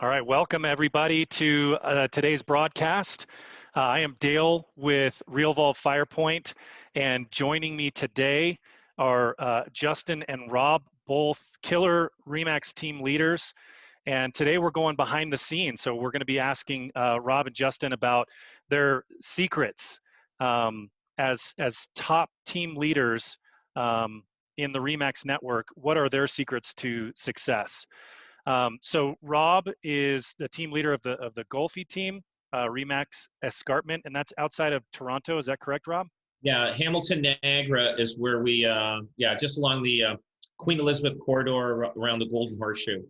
All right, welcome everybody to today's broadcast. I am Dale with Realvolve Firepoint, and joining me today are Justin and Rob, both killer Remax team leaders. And today we're going behind the scenes, so we're going to be asking Rob and Justin about their secrets as top team leaders in the Remax network. What are their secrets to success? So Rob is the team leader of the Golfi team, Remax Escarpment, and that's outside of Toronto. Is that correct, Rob? Yeah, Hamilton, Niagara is where we, just along the Queen Elizabeth corridor around the Golden Horseshoe.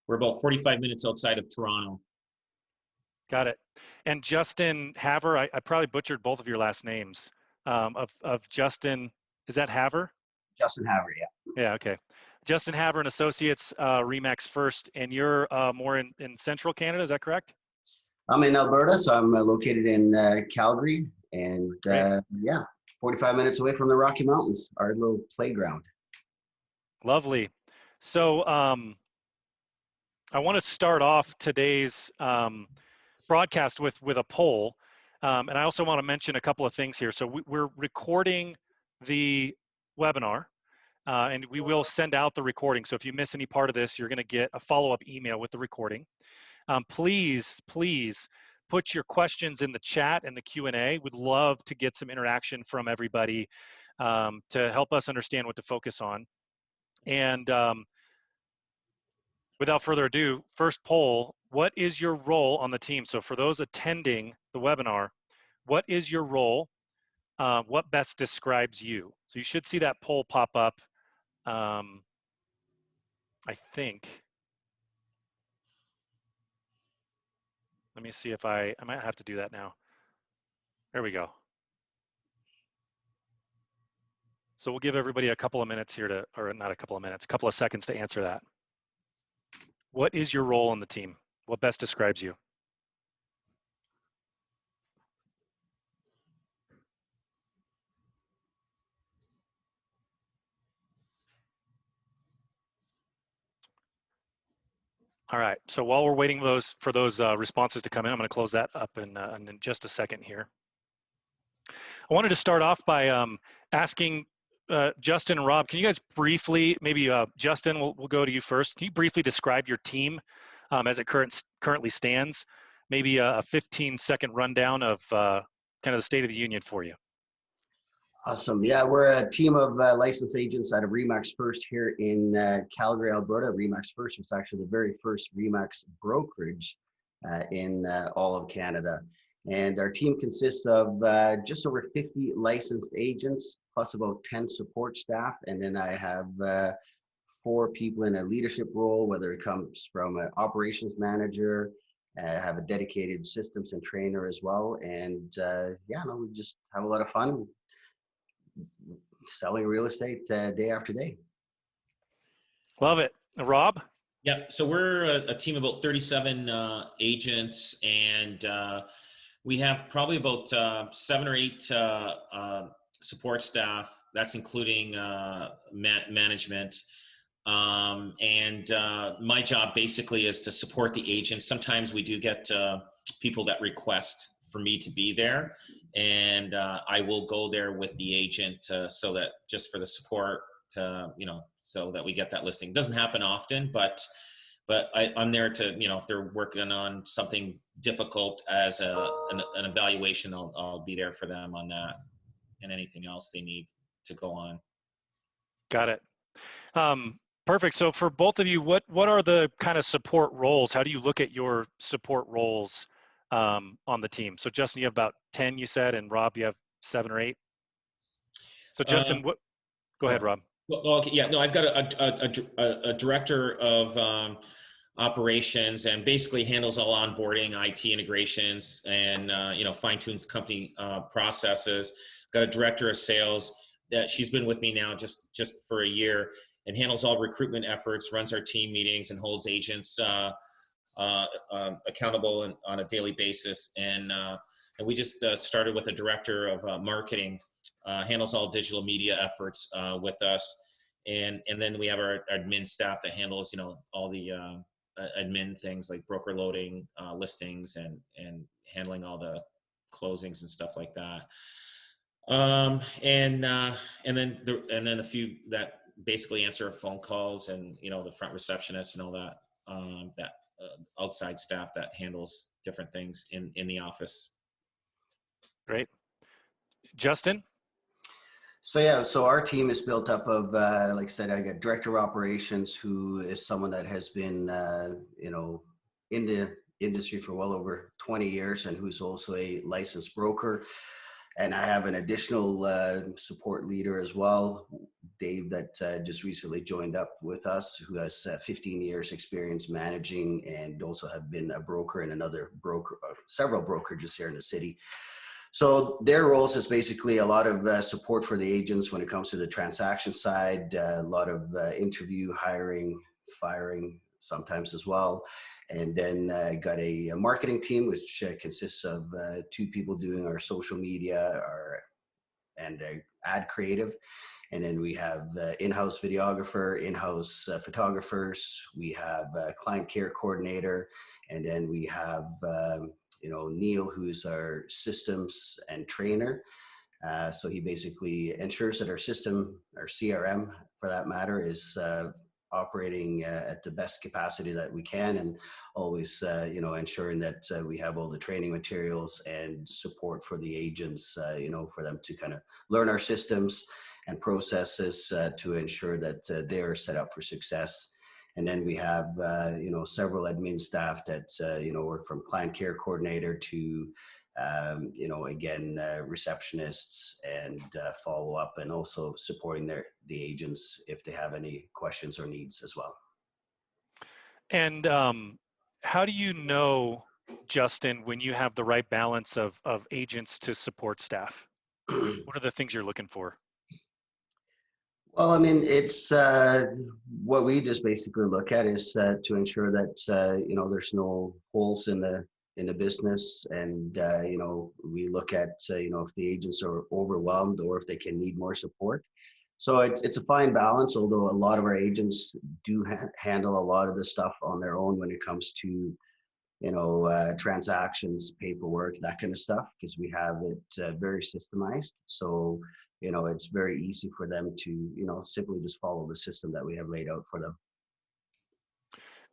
We're about 45 minutes outside of Toronto. Got it. And Justin Havre, I probably butchered both of your last names. Of Justin, is that Havre? Justin Havre, yeah. Yeah, okay. Justin Havre and Associates, Remax First, and you're more in central Canada, is that correct? I'm in Alberta, so I'm located in Calgary, and 45 minutes away from the Rocky Mountains, our little playground. Lovely. So I want to start off today's broadcast with a poll, and I also want to mention a couple of things here. So we're recording the webinar, and we will send out the recording. So if you miss any part of this, you're going to get a follow-up email with the recording. Please put your questions in the chat and the Q&A. We'd love to get some interaction from everybody to help us understand what to focus on. And without further ado, first poll, what is your role on the team? So for those attending the webinar, what is your role? What best describes you? So you should see that poll pop up. I think. Let me see if I might have to do that now. There we go. So we'll give everybody a couple of minutes here or not a couple of minutes, a couple of seconds to answer that. What is your role on the team? What best describes you? All right, so while we're waiting for those responses to come in, I'm going to close that up in just a second here. I wanted to start off by asking Justin and Rob, can you guys briefly, maybe Justin, we'll go to you first. Can you briefly describe your team as it currently stands? Maybe a 15-second rundown of kind of the state of the union for you. Awesome. Yeah, we're a team of licensed agents out of Remax First here in Calgary, Alberta. Remax First was actually the very first Remax brokerage in all of Canada. And our team consists of just over 50 licensed agents, plus about 10 support staff. And then I have 4 people in a leadership role, whether it comes from an operations manager, have a dedicated systems and trainer as well. And we just have a lot of fun selling real estate day after day. Love it. Rob? Yeah, so we're a team of about 37 agents, and we have probably about 7 or 8 support staff. That's including management. And my job basically is to support the agents. Sometimes we do get people that request for me to be there, and I will go there with the agent so that just for the support, so that we get that listing. Doesn't happen often, but I'm there to, if they're working on something difficult as an evaluation, I'll be there for them on that and anything else they need to go on. Got it. Perfect. So for both of you, what are the kind of support roles? How do you look at your support roles on the team? So Justin, you have about 10, you said, and Rob, you have 7 or 8. So Justin, go ahead, Rob. Well, okay, yeah, no, I've got a director of operations, and basically handles all onboarding, IT integrations, and fine tunes company processes. Got a director of sales that she's been with me now just for a year, and handles all recruitment efforts, runs our team meetings, and holds agents accountable on a daily basis. And we just started with a director of marketing, handles all digital media efforts with us. And then we have our admin staff that handles, all the admin things like broker loading listings and handling all the closings and stuff like that. And then a few that basically answer phone calls, and the front receptionist and all that outside staff that handles different things in the office. Great. Justin? So our team is built up of, like I said, I got director of operations, who is someone that has been, in the industry for well over 20 years, and who's also a licensed broker. And I have an additional support leader as well, Dave, that just recently joined up with us, who has 15 years experience managing, and also have been a broker in several brokerages here in the city. So their roles is basically a lot of support for the agents when it comes to the transaction side, a lot of interview, hiring, firing sometimes as well. And then got a marketing team, which consists of 2 people doing our social media and ad creative. And then we have in-house videographer, in-house photographers. We have a client care coordinator. And then we have Neil, who's our systems and trainer. So he basically ensures that our system, our CRM for that matter, is operating at the best capacity that we can, and always, ensuring that we have all the training materials and support for the agents, for them to kind of learn our systems and processes to ensure that they're set up for success. And then we have, several admin staff that, work from client care coordinator to, receptionists and follow up, and also supporting the agents if they have any questions or needs as well. And how do you know, Justin, when you have the right balance of agents to support staff? What are the things you're looking for? Well, I mean, it's what we just basically look at is to ensure that there's no holes in the business, and we look at if the agents are overwhelmed or if they can need more support. So it's a fine balance, although a lot of our agents do handle a lot of the stuff on their own when it comes to transactions, paperwork, that kind of stuff, because we have it very systemized. So it's very easy for them to simply just follow the system that we have laid out for them.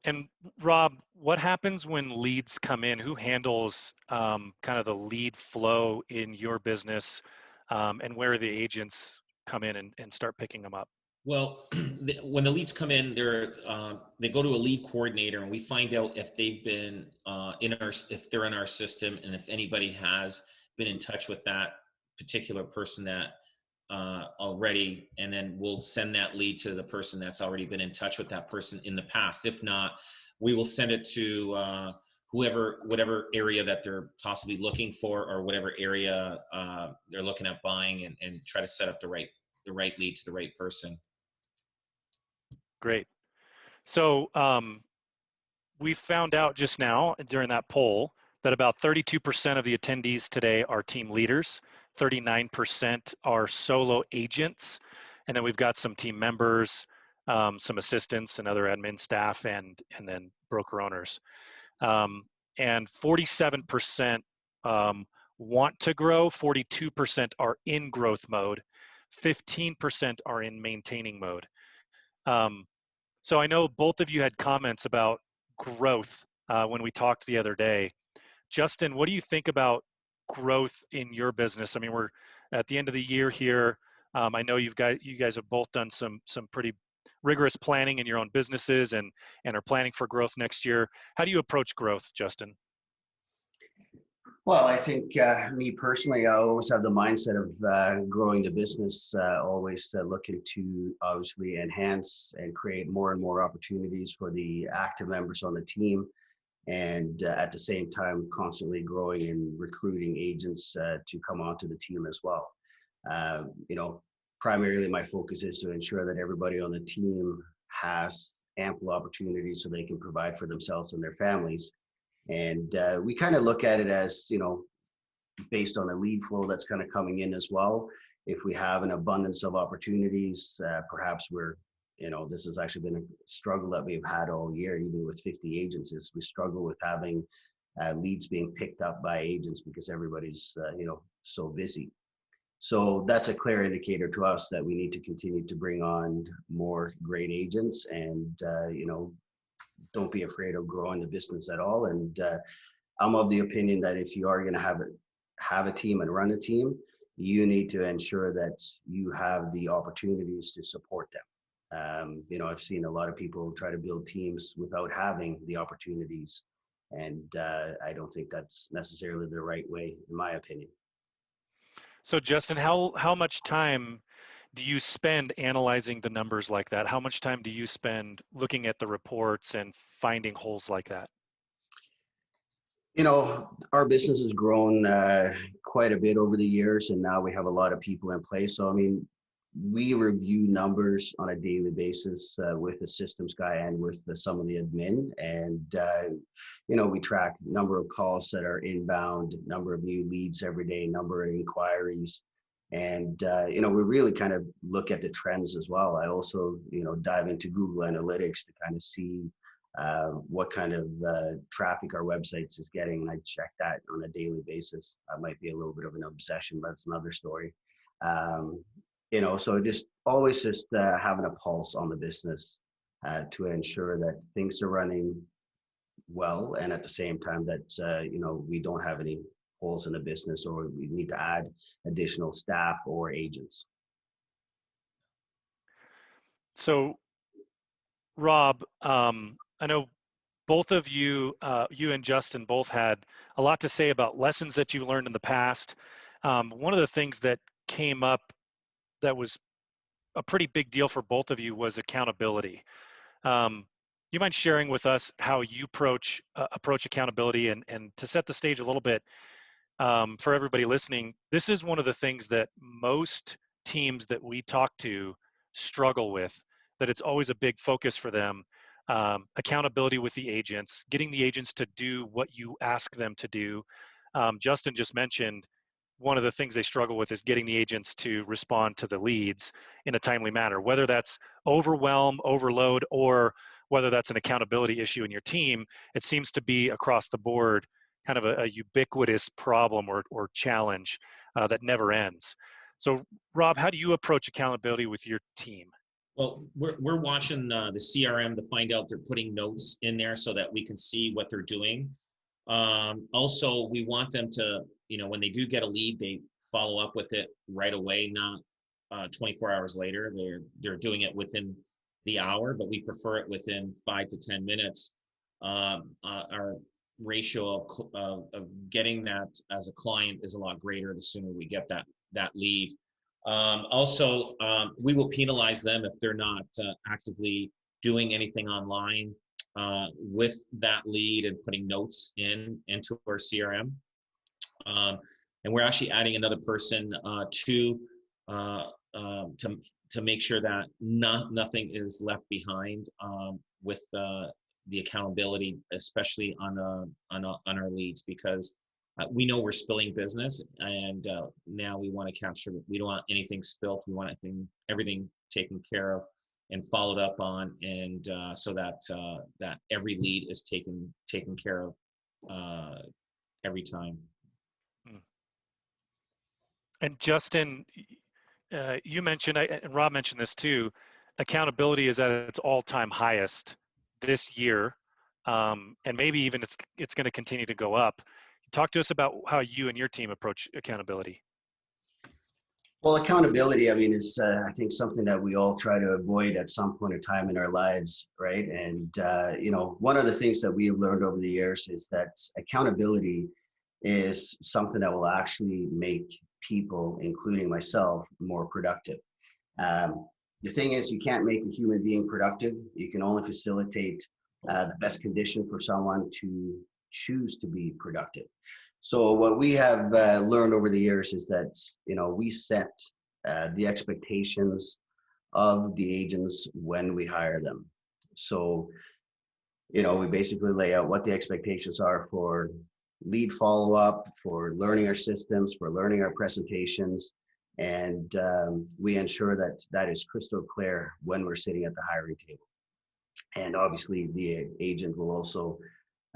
And Rob, what happens when leads come in? Who handles kind of the lead flow in your business, and where the agents come in and start picking them up? Well, when the leads come in, they go to a lead coordinator, and we find out if they've been if they're in our system, and if anybody has been in touch with that particular person that already, and then we'll send that lead to the person that's already been in touch with that person in the past. If not, we will send it to whatever area that they're possibly looking for, or whatever area they're looking at buying, and try to set up the right lead to the right person. Great. So we found out just now during that poll that about 32% of the attendees today are team leaders, 39% are solo agents, and then we've got some team members, some assistants and other admin staff, and then broker owners. And 47% want to grow, 42% are in growth mode, 15% are in maintaining mode. So I know both of you had comments about growth when we talked the other day. Justin, what do you think about growth in your business? I mean, we're at the end of the year here. I know you guys have both done some pretty rigorous planning in your own businesses and are planning for growth next year. How do you approach growth, Justin? Well, I think me personally, I always have the mindset of growing the business, always looking to obviously enhance and create more and more opportunities for the active members on the team. And at the same time, constantly growing and recruiting agents to come onto the team as well. Primarily my focus is to ensure that everybody on the team has ample opportunities so they can provide for themselves and their families. And we kind of look at it as, based on a lead flow that's kind of coming in as well. If we have an abundance of opportunities, perhaps we're, this has actually been a struggle that we've had all year, even with 50 agents, is we struggle with having leads being picked up by agents because everybody's, so busy. So that's a clear indicator to us that we need to continue to bring on more great agents and, don't be afraid of growing the business at all. And I'm of the opinion that if you are going to have a team and run a team, you need to ensure that you have the opportunities to support them. I've seen a lot of people try to build teams without having the opportunities. And I don't think that's necessarily the right way, in my opinion. So Justin, how much time do you spend analyzing the numbers like that? How much time do you spend looking at the reports and finding holes like that? Our business has grown quite a bit over the years, and now we have a lot of people in place. So, we review numbers on a daily basis with the systems guy and with some of the admin. And, we track number of calls that are inbound, number of new leads every day, number of inquiries. And, we really kind of look at the trends as well. I also, dive into Google Analytics to kind of see what kind of traffic our websites is getting. And I check that on a daily basis. That might be a little bit of an obsession, but it's another story. So just always having a pulse on the business to ensure that things are running well, and at the same time that we don't have any holes in the business or we need to add additional staff or agents. So Rob, I know both of you, you and Justin both had a lot to say about lessons that you learned in the past. One of the things that came up that was a pretty big deal for both of you was accountability. You mind sharing with us how you approach accountability, and to set the stage a little bit for everybody listening? This is one of the things that most teams that we talk to struggle with, that it's always a big focus for them. Accountability with the agents, getting the agents to do what you ask them to do. Justin just mentioned one of the things they struggle with is getting the agents to respond to the leads in a timely manner, whether that's overwhelm, overload, or whether that's an accountability issue in your team. It seems to be across the board kind of a ubiquitous problem or challenge that never ends. So Rob, how do you approach accountability with your team? Well, we're watching the CRM to find out they're putting notes in there so that we can see what they're doing. Also, we want them to, when they do get a lead, they follow up with it right away, not 24 hours later. They're doing it within the hour, but we prefer it within 5 to 10 minutes. Our ratio of getting that as a client is a lot greater the sooner we get that lead. Also, we will penalize them if they're not actively doing anything online with that lead and putting notes into our CRM. And we're actually adding another person to make sure that nothing is left behind with the accountability, especially on our leads, because we know we're spilling business, and now we want to capture. We don't want anything spilt. We want everything taken care of and followed up on, and so that every lead is taken care of every time. And Justin, you mentioned, and Rob mentioned this too, accountability is at its all-time highest this year, and maybe even it's going to continue to go up. Talk to us about how you and your team approach accountability. Well, accountability, is I think something that we all try to avoid at some point in time in our lives, right? And one of the things that we have learned over the years is that accountability is something that will actually make people, including myself, more productive. The thing is, you can't make a human being productive. You can only facilitate the best condition for someone to choose to be productive. So what we have learned over the years is that, we set the expectations of the agents when we hire them. So, we basically lay out what the expectations are for lead follow-up, for learning our systems, for learning our presentations. And we ensure that that is crystal clear when we're sitting at the hiring table. And obviously the agent will also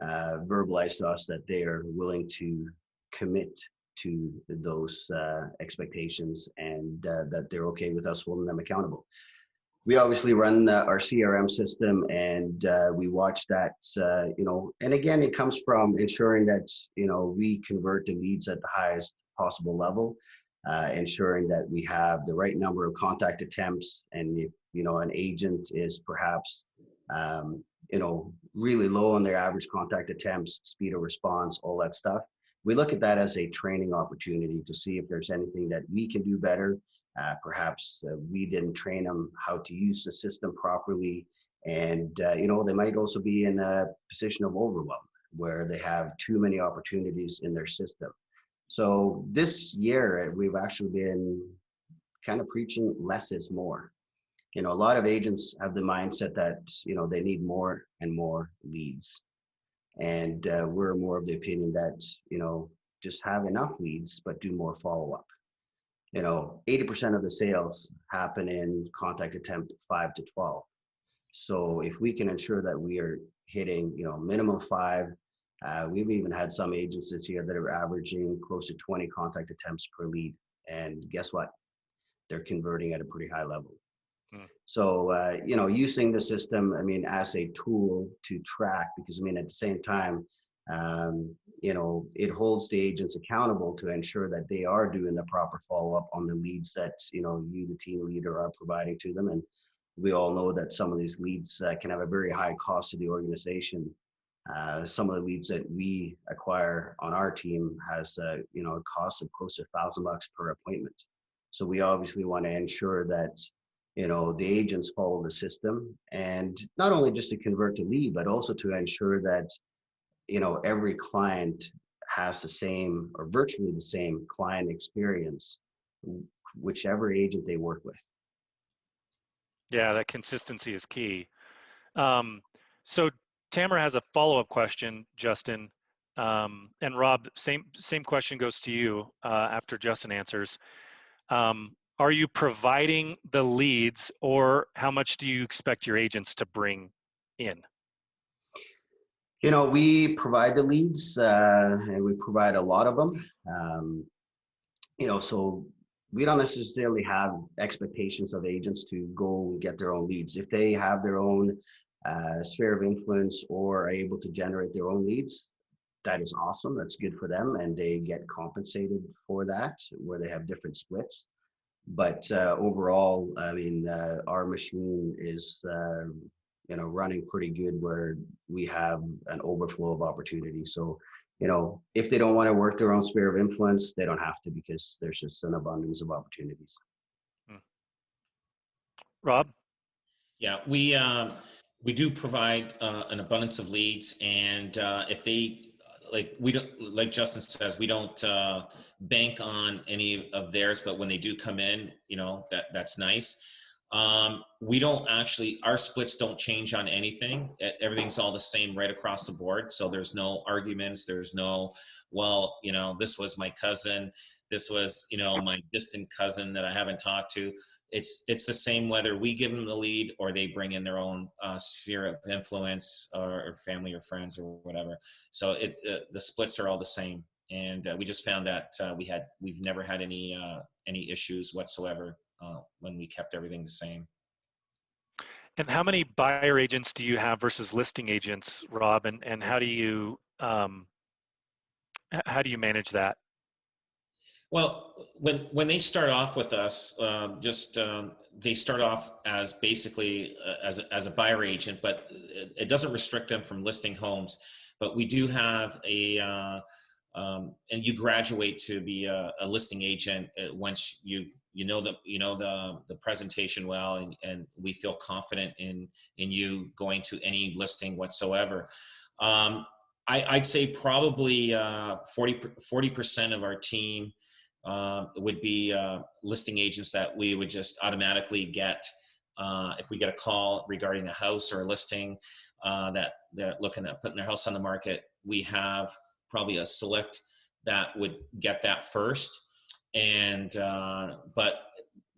verbalize to us that they are willing to commit to those expectations, and that they're okay with us holding them accountable. We obviously run our CRM system, and we watch that, and again, it comes from ensuring that, we convert the leads at the highest possible level, ensuring that we have the right number of contact attempts. And if, an agent is perhaps, really low on their average contact attempts, speed of response, all that stuff, we look at that as a training opportunity to see if there's anything that we can do better. Perhaps we didn't train them how to use the system properly. And, they might also be in a position of overwhelm where they have too many opportunities in their system. So this year, we've actually been kind of preaching less is more. A lot of agents have the mindset that, they need more and more leads. And we're more of the opinion that, just have enough leads, but do more follow-up. 80% of the sales happen in contact attempt 5 to 12. So if we can ensure that we are hitting, minimum 5, we've even had some agents this year that are averaging close to 20 contact attempts per lead. And guess what? They're converting at a pretty high level. So, using the system, as a tool to track, because at the same time, it holds the agents accountable to ensure that they are doing the proper follow-up on the leads that, you, the team leader, are providing to them. And we all know that some of these leads can have a very high cost to the organization. Some of the leads that we acquire on our team has, a cost of close to $1,000 per appointment. So we obviously want to ensure that, the agents follow the system, and not only just to convert the lead, but also to ensure that, every client has the same or virtually the same client experience, whichever agent they work with. Yeah, that consistency is key. So Tamara has a follow-up question, Justin. And Rob, same question goes to you after Justin answers. Are you providing the leads, or how much do you expect your agents to bring in? We provide the leads, and we provide a lot of them. So we don't necessarily have expectations of agents to go and get their own leads. If they have their own sphere of influence or are able to generate their own leads, that is awesome. That's good for them, and they get compensated for that, where they have different splits. But overall, our machine is, running pretty good, where we have an overflow of opportunities. So, if they don't want to work their own sphere of influence, they don't have to, because there's just an abundance of opportunities. Rob? Yeah, we do provide an abundance of leads, and if they, we don't, like Justin says, we don't bank on any of theirs, but when they do come in, that's nice. We don't actually, our splits don't change on anything. Everything's all the same right across the board. So there's no arguments. There's no, well, this was my cousin. This was, my distant cousin that I haven't talked to. It's the same whether we give them the lead or they bring in their own sphere of influence, or family or friends or whatever. So it's the splits are all the same, and we just found that we've never had any issues whatsoever when we kept everything the same. And how many buyer agents do you have versus listing agents, Rob? And how do you manage that? Well, when they start off with us, they start off as basically as a buyer agent, but it doesn't restrict them from listing homes. But we do have and you graduate to be a listing agent once you know the presentation well, and we feel confident in you going to any listing whatsoever. I'd say probably 40% of our team would be listing agents that we would just automatically get if we get a call regarding a house or a listing that they're looking at putting their house on the market. We have probably a select that would get that first, And but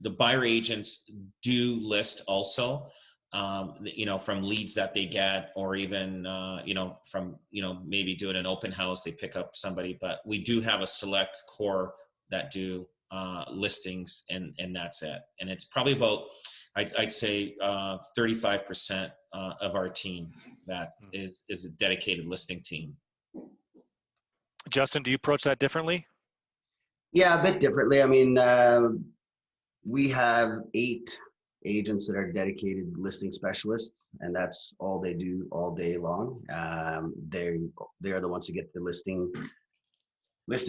the buyer agents do list also, you know, from leads that they get, or even you know, from, you know, maybe doing an open house, they pick up somebody. But we do have a select core that do listings, and that's it. And it's probably about, I'd say 35% of our team that is a dedicated listing team. Justin, do you approach that differently? Yeah, a bit differently. I mean, we have 8 agents that are dedicated listing specialists, and that's all they do all day long. They're the ones who get the listing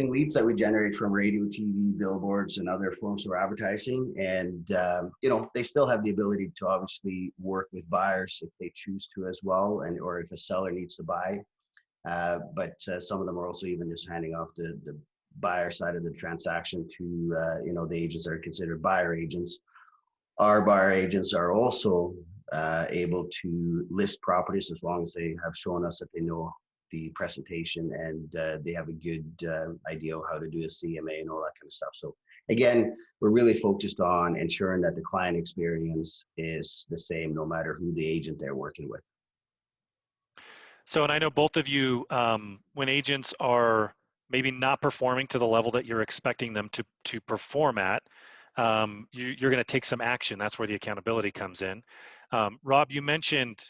leads that we generate from radio, TV, billboards, and other forms of advertising. And you know, they still have the ability to obviously work with buyers if they choose to as well, and or if a seller needs to buy. But some of them are also even just handing off the buyer side of the transaction to you know, the agents that are considered buyer agents. Our buyer agents are also able to list properties as long as they have shown us that they know the presentation and they have a good idea of how to do a CMA and all that kind of stuff. So again, we're really focused on ensuring that the client experience is the same no matter who the agent they're working with. So, and I know both of you, when agents are maybe not performing to the level that you're expecting them to perform at, you're going to take some action. That's where the accountability comes in. Rob, you mentioned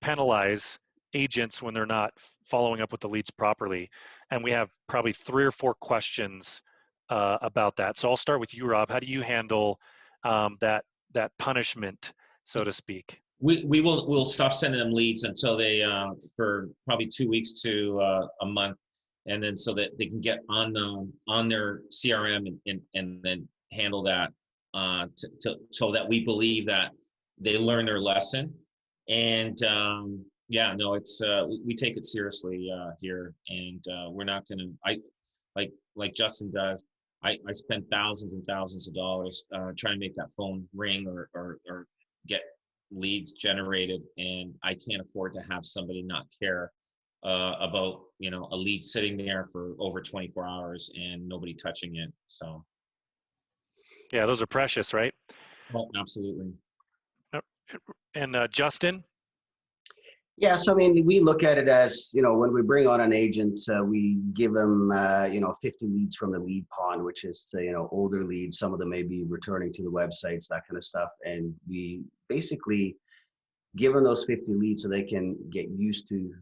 penalize agents when they're not following up with the leads properly, and we have probably 3 or 4 questions about that. So I'll start with you, Rob. How do you handle that punishment, so to speak? We'll stop sending them leads until they for probably 2 weeks to a month, and then so that they can get on their CRM and then handle that so that we believe that they learn their lesson. And yeah, no, it's we take it seriously here, and we're not going to. I like Justin does. I spend thousands and thousands of dollars trying to make that phone ring or get leads generated, and I can't afford to have somebody not care about, you know, a lead sitting there for over 24 hours and nobody touching it. So yeah, those are precious, right? well, absolutely. And Justin? Yeah, so I mean, we look at it as, you know, when we bring on an agent, we give them, you know, 50 leads from the lead pond, which is, you know, older leads. Some of them may be returning to the websites, that kind of stuff. And we basically give them those 50 leads so they can get used to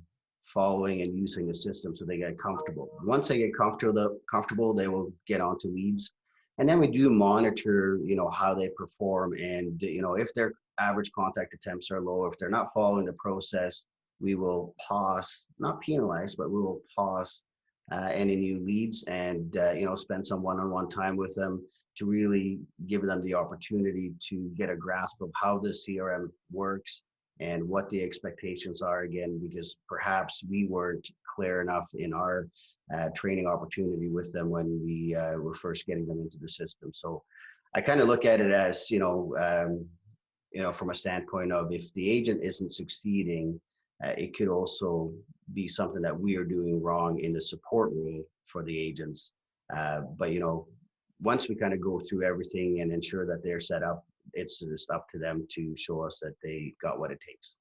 following and using the system, so they get comfortable. Once they get comfortable, they will get onto leads. And then we do monitor, you know, how they perform. And, you know, if their average contact attempts are low, if they're not following the process, we will pause, not penalize, but we will pause any new leads and, you know, spend some one-on-one time with them to really give them the opportunity to get a grasp of how the CRM works and what the expectations are, again, because perhaps we weren't clear enough in our training opportunity with them when we were first getting them into the system. So I kind of look at it as, you know, from a standpoint of, if the agent isn't succeeding, it could also be something that we are doing wrong in the support role for the agents. But, you know, once we kind of go through everything and ensure that they're set up, it's just up to them to show us that they got what it takes.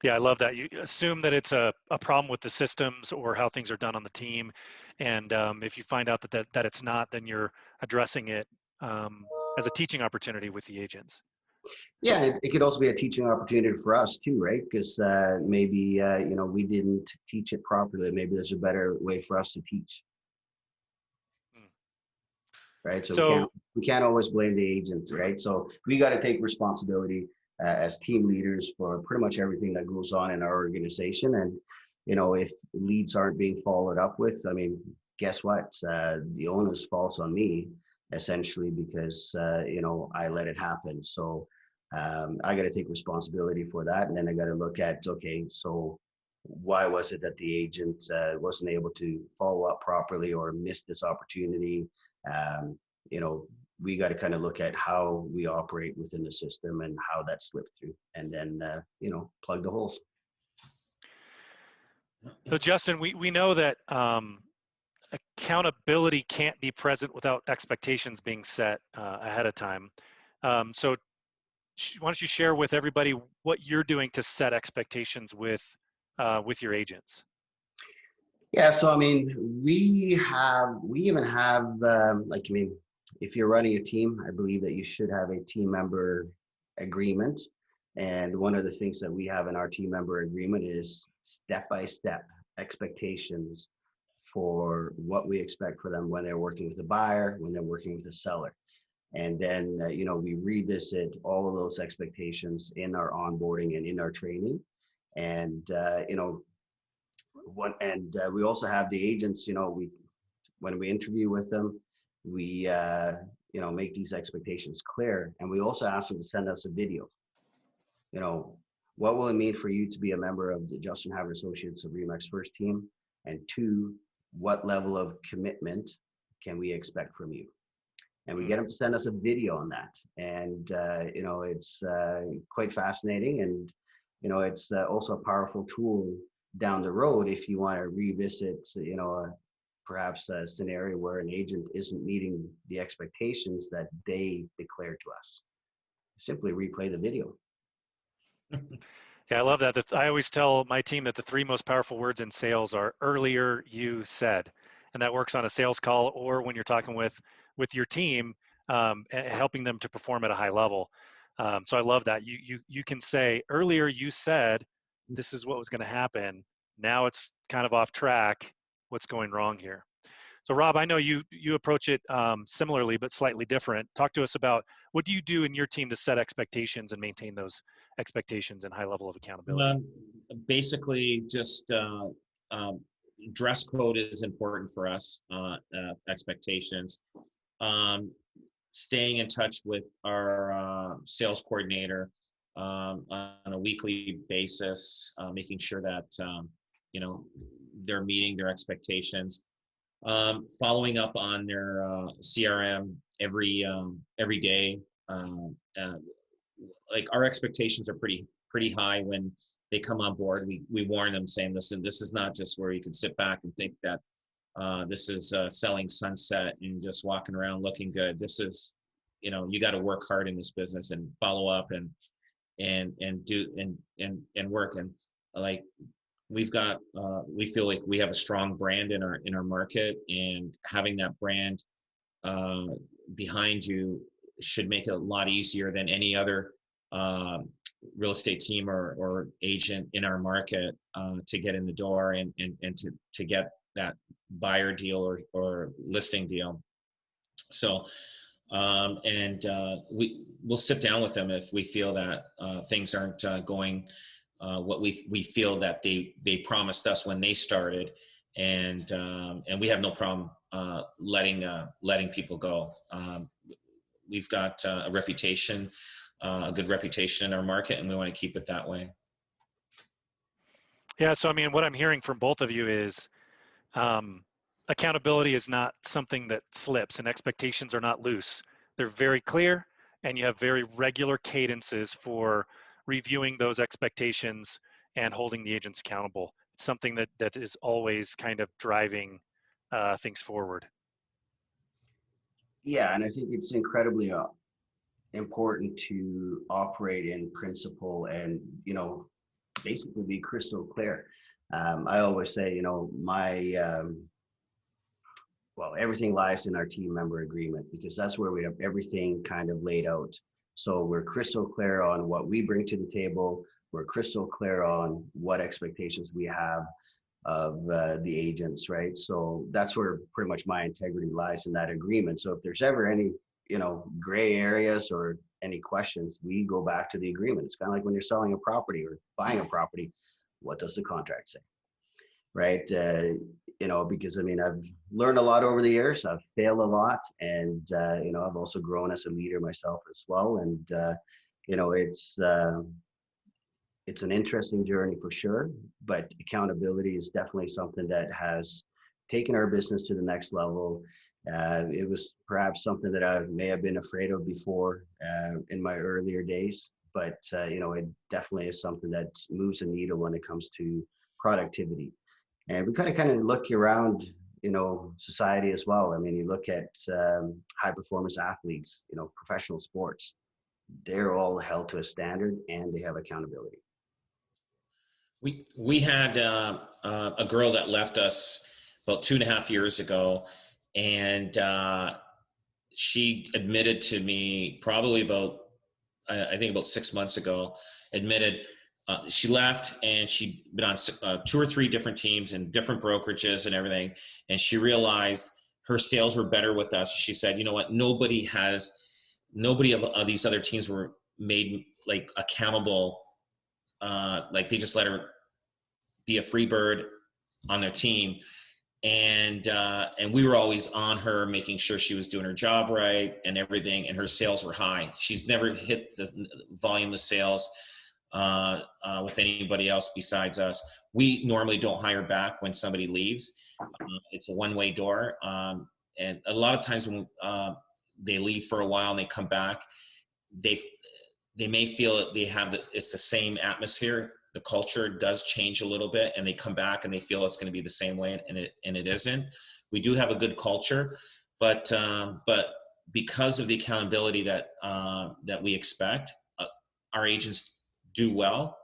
Yeah, I love that. You assume that it's a problem with the systems or how things are done on the team. And if you find out that it's not, then you're addressing it as a teaching opportunity with the agents. Yeah, it could also be a teaching opportunity for us too, right? Because maybe, you know, we didn't teach it properly. Maybe there's a better way for us to teach. Right, so we can't always blame the agents, right? So we got to take responsibility as team leaders for pretty much everything that goes on in our organization. And, you know, if leads aren't being followed up with, I mean, guess what? The onus falls on me, essentially, because, you know, I let it happen. So I got to take responsibility for that. And then I got to look at, okay, so why was it that the agent wasn't able to follow up properly or missed this opportunity? You know, we got to kind of look at how we operate within the system and how that slipped through, and then, you know, plug the holes. So Justin, we know that a accountability can't be present without expectations being set ahead of time. So why don't you share with everybody what you're doing to set expectations with your agents? Yeah, so I mean, we even have like, I mean, if you're running a team, I believe that you should have a team member agreement. And one of the things that we have in our team member agreement is step-by-step expectations for what we expect for them when they're working with the buyer, when they're working with the seller. And then, we revisit all of those expectations in our onboarding and in our training. And, we also have the agents, when we interview with them, we, make these expectations clear. And we also ask them to send us a video. What will it mean for you to be a member of the Justin Havre Associates of RE/MAX First team? And two, what level of commitment can we expect from you? And we get them to send us a video on that. And, it's quite fascinating. And, it's also a powerful tool down the road if you want to revisit, perhaps a scenario where an agent isn't meeting the expectations that they declare to us. Simply replay the video. Yeah, I love that. I always tell my team that the three most powerful words in sales are earlier you said, and that works on a sales call or when you're talking with your team, and helping them to perform at a high level. So I love that. You can say earlier you said this is what was going to happen. Now it's kind of off track. What's going wrong here? So Rob, I know you approach it similarly but slightly different. Talk to us about what do you do in your team to set expectations and maintain those expectations and high level of accountability? Basically, just dress code is important for us. Expectations. Staying in touch with our sales coordinator on a weekly basis, making sure that they're meeting their expectations. Following up on their CRM every day. Like our expectations are pretty high when they come on board. We warn them saying, listen, this is not just where you can sit back and think that this is selling sunset and just walking around looking good. This is, you got to work hard in this business and follow up and do and work. And like, we feel like we have a strong brand in our market, and having that brand behind you should make it a lot easier than any other real estate team or agent in our market to get in the door and to get that buyer deal or listing deal. So we'll sit down with them if we feel that things aren't going what we feel that they promised us when they started, and we have no problem letting people go. We've got a reputation, a good reputation in our market, and we want to keep it that way. Yeah, so I mean, what I'm hearing from both of you is accountability is not something that slips, and expectations are not loose. They're very clear, and you have very regular cadences for reviewing those expectations and holding the agents accountable. It's something that is always kind of driving things forward. Yeah, and I think it's incredibly important to operate in principle and, basically be crystal clear. I always say, everything lies in our team member agreement, because that's where we have everything kind of laid out. So we're crystal clear on what we bring to the table. We're crystal clear on what expectations we have of the agents, right? So that's where pretty much my integrity lies in that agreement. So if there's ever any, gray areas or any questions, we go back to the agreement. It's kind of like when you're selling a property or buying a property. What does the contract say? Right? Because I've learned a lot over the years. I've failed a lot, and I've also grown as a leader myself as well. And it's an interesting journey for sure, but accountability is definitely something that has taken our business to the next level. It was perhaps something that I may have been afraid of before in my earlier days, but it definitely is something that moves a needle when it comes to productivity. And we kind of look around society as well. I mean, you look at high performance athletes, professional sports, they're all held to a standard and they have accountability. We had a girl that left us about 2.5 years ago, and she admitted to me probably about, I think about 6 months ago, admitted she left and she'd been on 2 or 3 different teams and different brokerages and everything. And she realized her sales were better with us. She said, you know what, nobody of these other teams were made like accountable. Like they just let her be a free bird on their team. And we were always on her, making sure she was doing her job right and everything. And her sales were high. She's never hit the volume of sales with anybody else besides us. We normally don't hire back when somebody leaves. It's a one-way door. And a lot of times when they leave for a while and they come back, they may feel that it's the same atmosphere. The culture does change a little bit, and they come back and they feel it's going to be the same way, and it isn't. We do have a good culture, but because of the accountability that we expect, our agents do well.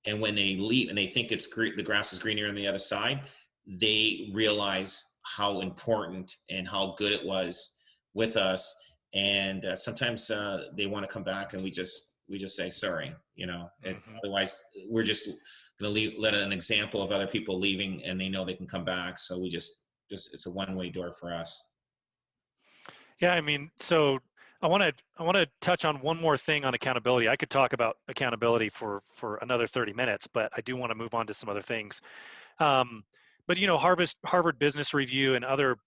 And when they leave and they think the grass is greener on the other side, they realize how important and how good it was with us. And sometimes they want to come back, and we just say sorry, Otherwise we're just going to let an example of other people leaving, and they know they can come back. So we just it's a one-way door for us. Yeah, I mean, so I want to touch on one more thing on accountability. I could talk about accountability for another 30 minutes, but I do want to move on to some other things. But Harvard Business Review and other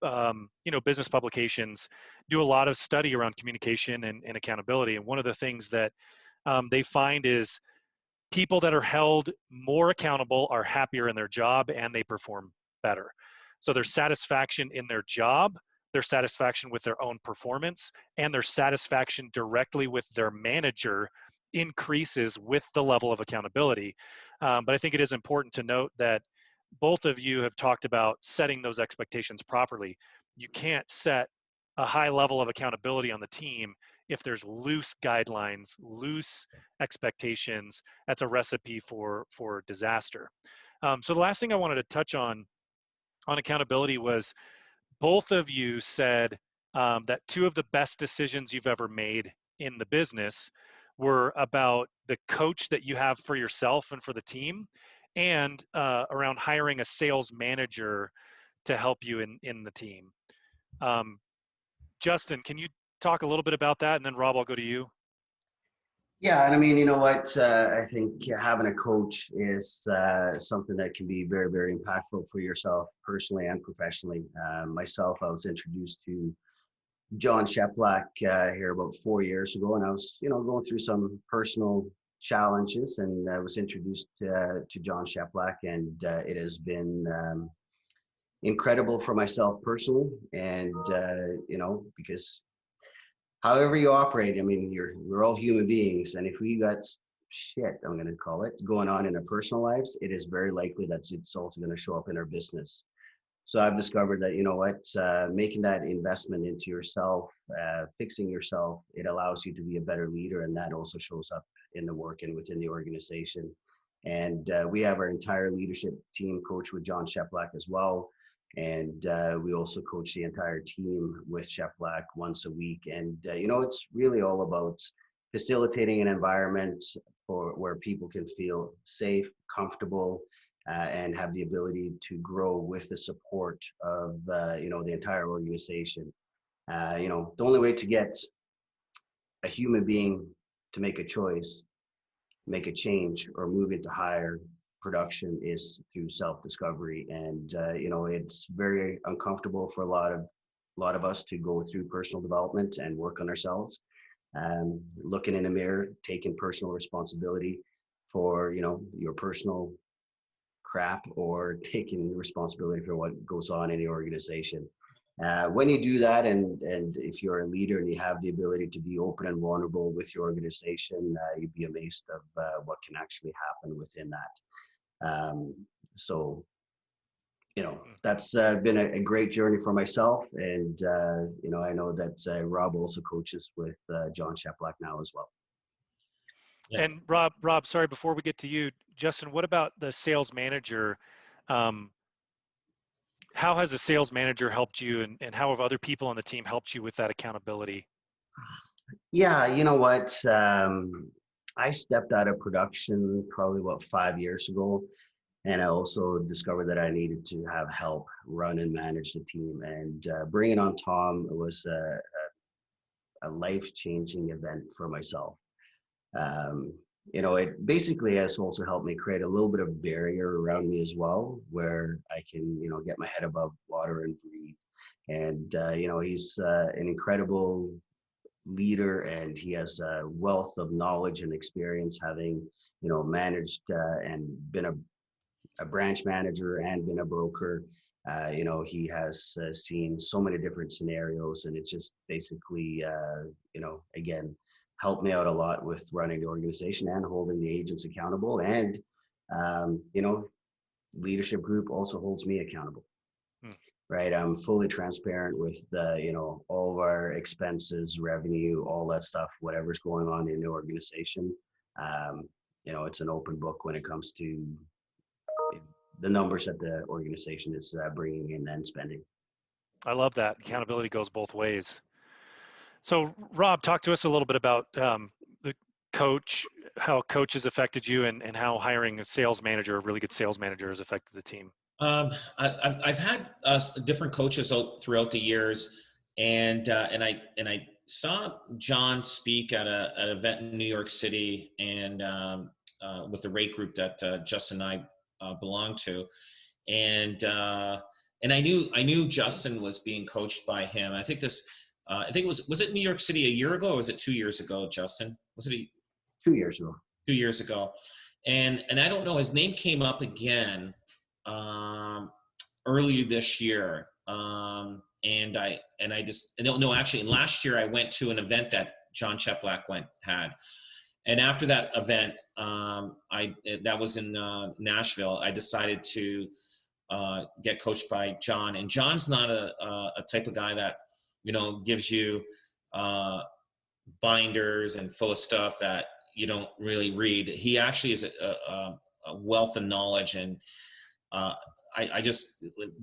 business publications do a lot of study around communication and accountability. And one of the things that they find is people that are held more accountable are happier in their job and they perform better. So their satisfaction in their job, their satisfaction with their own performance, and their satisfaction directly with their manager increases with the level of accountability. But I think it is important to note that both of you have talked about setting those expectations properly. You can't set a high level of accountability on the team if there's loose guidelines, loose expectations. That's a recipe for disaster. So the last thing I wanted to touch on accountability was both of you said that 2 of the best decisions you've ever made in the business were about the coach that you have for yourself and for the team, and around hiring a sales manager to help you in the team. Justin, can you talk a little bit about that? And then Rob, I'll go to you. Yeah, and I mean, you know what? I think having a coach is something that can be very, very impactful for yourself personally and professionally. Myself, I was introduced to John Sheplack here about 4 years ago, and I was, going through some personal challenges, and I was introduced to John Sheplack, and it has been incredible for myself personally, and because however you operate, I mean, we're all human beings, and if we got shit, I'm going to call it, going on in our personal lives, it is very likely that it's also going to show up in our business. So I've discovered that, making that investment into yourself, fixing yourself, it allows you to be a better leader, and that also shows up in the work and within the organization. And we have our entire leadership team coached with John Sheplack as well. And we also coach the entire team with Sheplack once a week. And, it's really all about facilitating an environment where people can feel safe, comfortable, and have the ability to grow with the support of, the entire organization. The only way to get a human being to make a choice, make a change, or move into higher production is through self-discovery. And it's very uncomfortable for a lot of us to go through personal development and work on ourselves, looking in the mirror, taking personal responsibility for your personal crap, or taking responsibility for what goes on in the organization. When you do that, and if you're a leader and you have the ability to be open and vulnerable with your organization, you'd be amazed of what can actually happen within that. So that's been a great journey for myself. And, I know that Rob also coaches with John Sheplack now as well. Yeah. And Rob, sorry, before we get to you, Justin, what about the sales manager? How has a sales manager helped you, and how have other people on the team helped you with that accountability? Yeah, you know what? I stepped out of production probably about 5 years ago. And I also discovered that I needed to have help run and manage the team. And bringing on Tom was a life-changing event for myself. It basically has also helped me create a little bit of barrier around me as well, where I can, get my head above water and breathe. And, he's an incredible leader, and he has a wealth of knowledge and experience, having, managed and been a branch manager and been a broker. He has seen so many different scenarios, and it's just basically, again, helped me out a lot with running the organization and holding the agents accountable. And, leadership group also holds me accountable. Right. I'm fully transparent with all of our expenses, revenue, all that stuff, whatever's going on in the organization. It's an open book when it comes to the numbers that the organization is bringing in and spending. I love that. Accountability goes both ways. So Rob, talk to us a little bit about the coach, how coach has affected you, and how hiring a sales manager, a really good sales manager, has affected the team. I've had different coaches throughout the years, and I saw John speak at an event in New York City, and with the rate group that Justin and I belong to, and I knew Justin was being coached by him. I think it was it New York City a year ago, or was it 2 years ago, Justin? Was it 2 years ago? 2 years ago, and I don't know. His name came up again earlier this year, and actually last year I went to an event that John Sheplack had, and after that event, that was in Nashville. I decided to get coached by John, and John's not a type of guy that gives you binders and full of stuff that you don't really read. He actually is a wealth of knowledge, and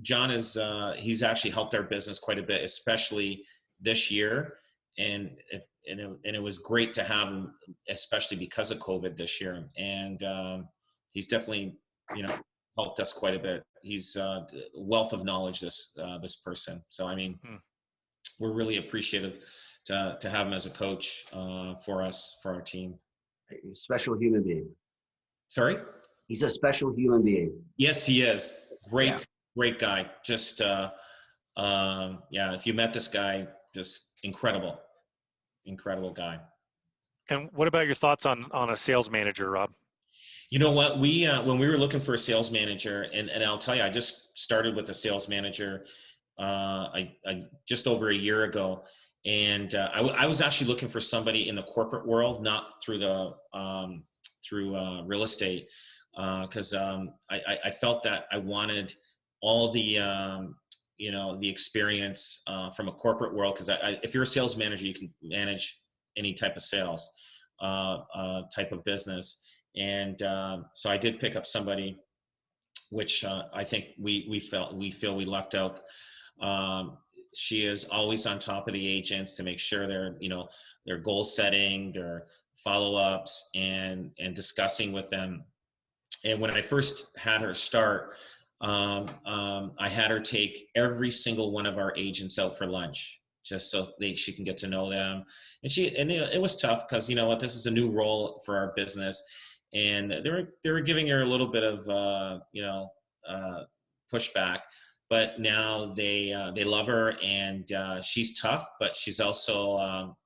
John is he's actually helped our business quite a bit, especially this year, and it was great to have him, especially because of COVID this year, and he's definitely helped us quite a bit. He's a wealth of knowledge, this person. So I mean, we're really appreciative to have him as a coach for our team. A special human being. Sorry? He's a special human being. Yes, he is. Great guy. Just, if you met this guy, just incredible guy. And what about your thoughts on a sales manager, Rob? You know what? We when we were looking for a sales manager, and I'll tell you, I just started with a sales manager I just over a year ago, and I was actually looking for somebody in the corporate world, not through the through real estate, because I felt that I wanted all the the experience from a corporate world, because if you're a sales manager, you can manage any type of sales type of business. And so I did pick up somebody, which I think we feel we lucked out. She is always on top of the agents to make sure they're goal setting, their follow-ups, and discussing with them. And when I first had her start, I had her take every single one of our agents out for lunch, just so she can get to know them. And it was tough because this is a new role for our business. And they were giving her a little bit of pushback, but now they love her, and she's tough, but she's also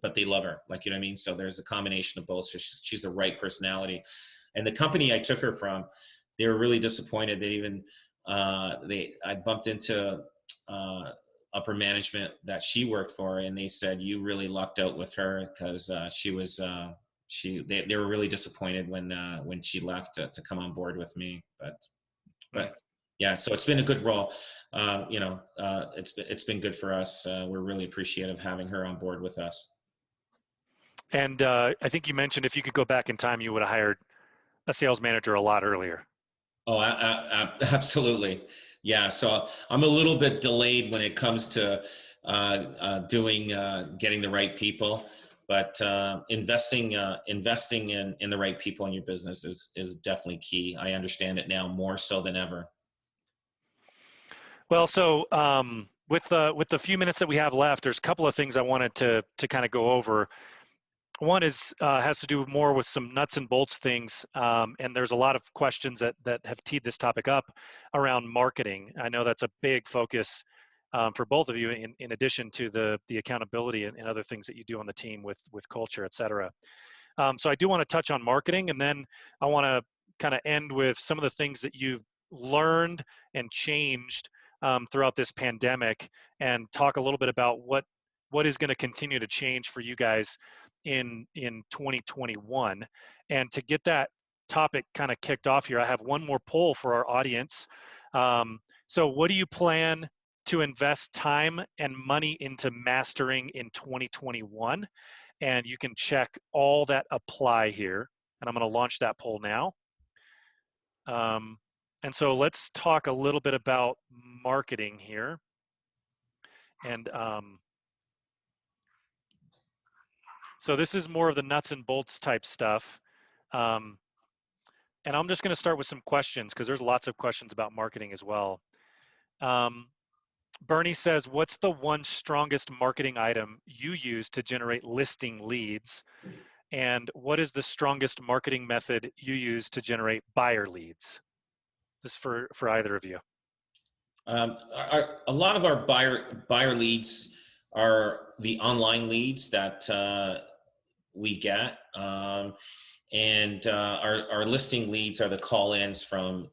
but they love her, like, you know what I mean. So there's a combination of both. So she's the right personality. And the company I took her from, they were really disappointed. They even I bumped into upper management that she worked for, and they said, "You really lucked out with her," because she was. They were really disappointed when she left to come on board with me, but Yeah, so it's been a good role. It's been good for us. We're really appreciative having her on board with us. And I think you mentioned if you could go back in time, you would have hired a sales manager a lot earlier. Oh, absolutely. Yeah. So I'm a little bit delayed when it comes to getting the right people, but investing in the right people in your business is definitely key. I understand it now more so than ever. Well, so with the few minutes that we have left, there's a couple of things I wanted to kind of go over. One is has to do more with some nuts and bolts things, and there's a lot of questions that have teed this topic up around marketing. I know that's a big focus for both of you, in addition to the accountability and other things that you do on the team with culture, et cetera. So I do want to touch on marketing, and then I want to kind of end with some of the things that you've learned and changed throughout this pandemic, and talk a little bit about what is going to continue to change for you guys in 2021. And to get that topic kind of kicked off here, I have one more poll for our audience. So what do you plan to invest time and money into mastering in 2021? And you can check all that apply here. And I'm going to launch that poll now. And so let's talk a little bit about marketing here. And so this is more of the nuts and bolts type stuff. And I'm just going to start with some questions because there's lots of questions about marketing as well. Bernie says, what's the one strongest marketing item you use to generate listing leads? And what is the strongest marketing method you use to generate buyer leads? This is for either of you. A lot of our buyer leads are the online leads that we get, and our listing leads are the call-ins from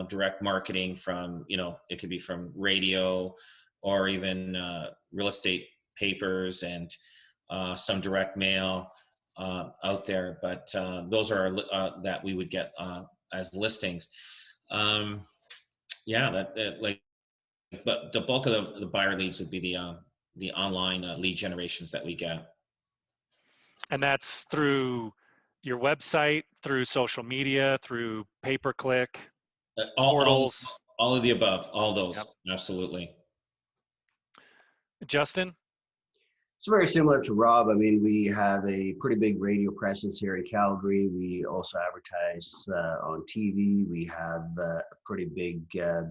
direct marketing from it could be from radio or even real estate papers and some direct mail out there. But those are that we would get as listings. But the bulk of the buyer leads would be the online lead generations that we get. And that's through your website, through social media, through pay-per-click, portals. All of the above, all those. Yep. Absolutely. Justin? It's very similar to Rob. I mean, we have a pretty big radio presence here in Calgary. We also advertise on TV. We have a pretty big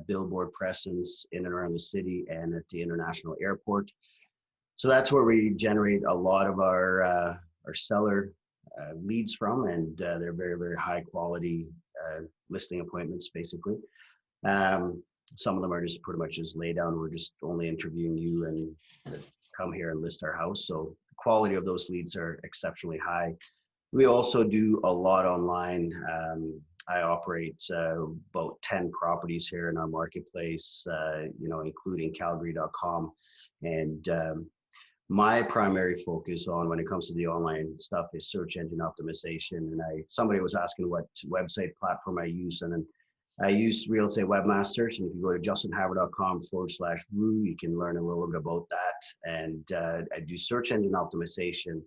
billboard presence in and around the city and at the international airport. So that's where we generate a lot of our seller leads from, and they're very, very high quality listing appointments, basically. Some of them are just pretty much just lay down. We're just only interviewing you and come here and list our house. So the quality of those leads are exceptionally high. We also do a lot online. I operate about 10 properties here in our marketplace, including Calgary.com. And my primary focus on when it comes to the online stuff is search engine optimization. And somebody was asking what website platform I use, and then I use Real Estate Webmasters, and if you go to justinhavre.com/RU, you can learn a little bit about that. And I do search engine optimization,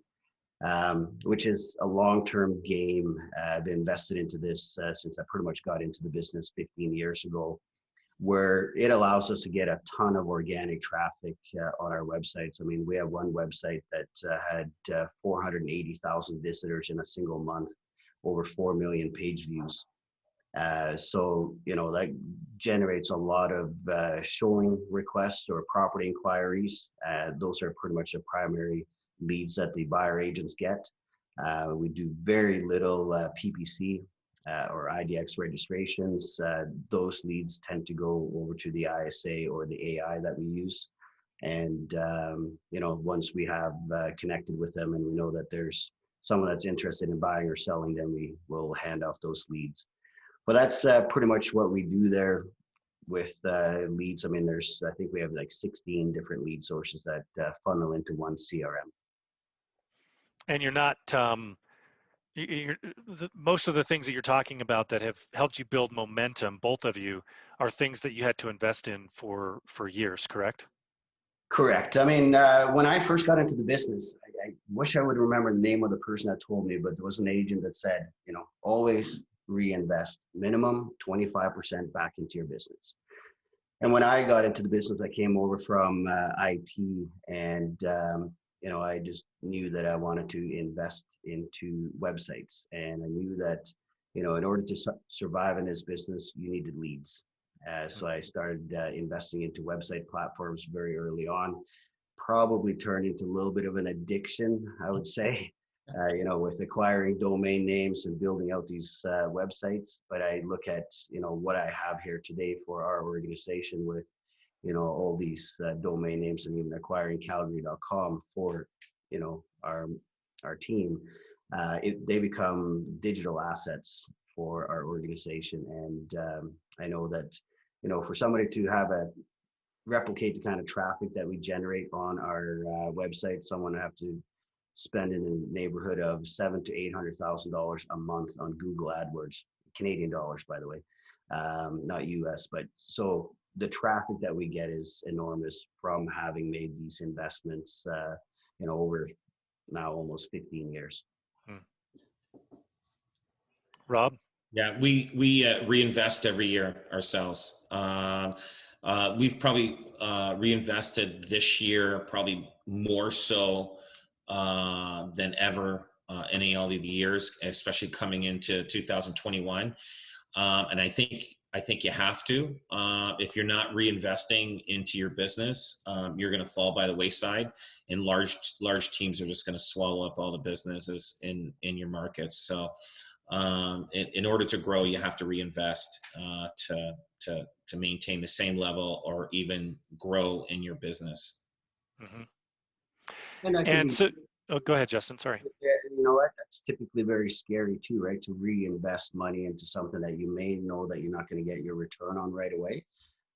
which is a long-term game. I've been invested into this since I pretty much got into the business 15 years ago, where it allows us to get a ton of organic traffic on our websites. I mean, we have one website that had 480,000 visitors in a single month, over 4 million page views. So that generates a lot of showing requests or property inquiries. Those are pretty much the primary leads that the buyer agents get. We do very little PPC or IDX registrations. Those leads tend to go over to the ISA or the AI that we use. And once we have connected with them and we know that there's someone that's interested in buying or selling, then we will hand off those leads. But that's pretty much what we do there with leads. I mean, I think we have like 16 different lead sources that funnel into one CRM. And most of the things that you're talking about that have helped you build momentum, both of you, are things that you had to invest in for years, correct? Correct. I mean, when I first got into the business, I wish I would remember the name of the person that told me, but there was an agent that said, always reinvest minimum 25% back into your business. And when I got into the business, I came over from IT, and I just knew that I wanted to invest into websites, and I knew that in order to survive in this business, you needed leads. So I started investing into website platforms very early on. Probably turned into a little bit of an addiction, I would say. With acquiring domain names and building out these websites. But I look at, what I have here today for our organization with, all these domain names, and even acquiring Calgary.com for, our team. They become digital assets for our organization. And I know that, for somebody to replicate the kind of traffic that we generate on our website, someone would have to spend in the neighborhood of $700,000 to $800,000 a month on Google AdWords, Canadian dollars, by the way, not US. But so the traffic that we get is enormous from having made these investments, over now almost 15 years. Rob? Yeah, we reinvest every year ourselves. We've probably reinvested this year, probably more so than ever any all of the years, especially coming into 2021. And I think you have to. If you're not reinvesting into your business, you're going to fall by the wayside, and large teams are just going to swallow up all the businesses in your markets. So in order to grow, you have to reinvest to maintain the same level or even grow in your business. Mm-hmm. And so, go ahead, Justin. Sorry. That's typically very scary too, right? To reinvest money into something that you may know that you're not going to get your return on right away,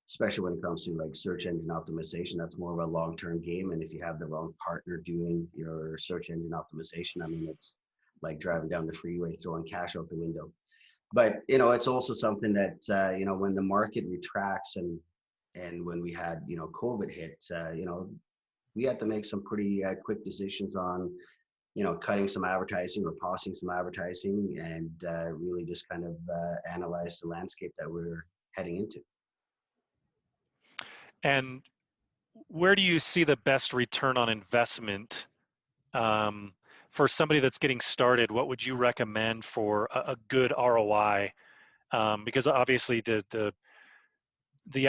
especially when it comes to like search engine optimization. That's more of a long-term game. And if you have the wrong partner doing your search engine optimization, I mean, it's like driving down the freeway, throwing cash out the window. But, it's also something that, when the market retracts and when we had, COVID hit, we had to make some pretty quick decisions on, cutting some advertising or pausing some advertising, and really just kind of analyze the landscape that we're heading into. And where do you see the best return on investment for somebody that's getting started? What would you recommend for a good ROI? Because obviously the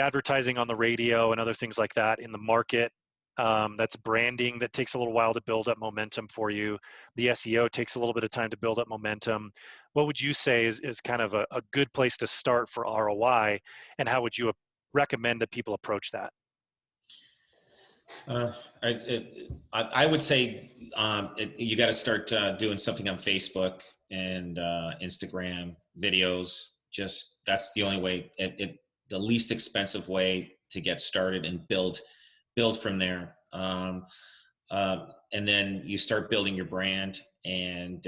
advertising on the radio and other things like that in the market, that's branding that takes a little while to build up momentum for you. The SEO takes a little bit of time to build up momentum. What would you say is kind of a good place to start for ROI, and how would you recommend that people approach that? I would say you got to start doing something on Facebook and Instagram videos. Just that's the only way. The least expensive way to get started and build from there. And then you start building your brand, and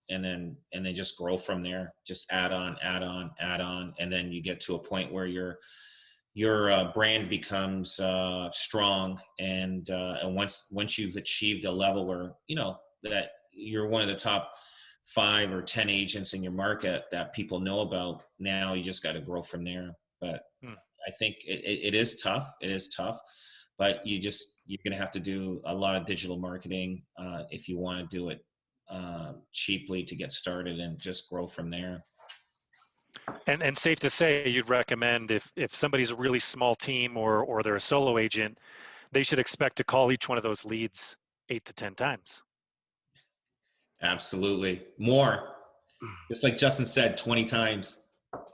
then just grow from there. Just add on, and then you get to a point where your brand becomes strong, and once you've achieved a level where that you're one of the top 5 or 10 agents in your market that people know about, now you just got to grow from there. But I think it is tough. It is tough, but you're going to have to do a lot of digital marketing if you want to do it cheaply to get started, and just grow from there. And safe to say, you'd recommend if somebody's a really small team or they're a solo agent, they should expect to call each one of those leads 8 to 10 times. Absolutely. More. Just like Justin said, 20 times.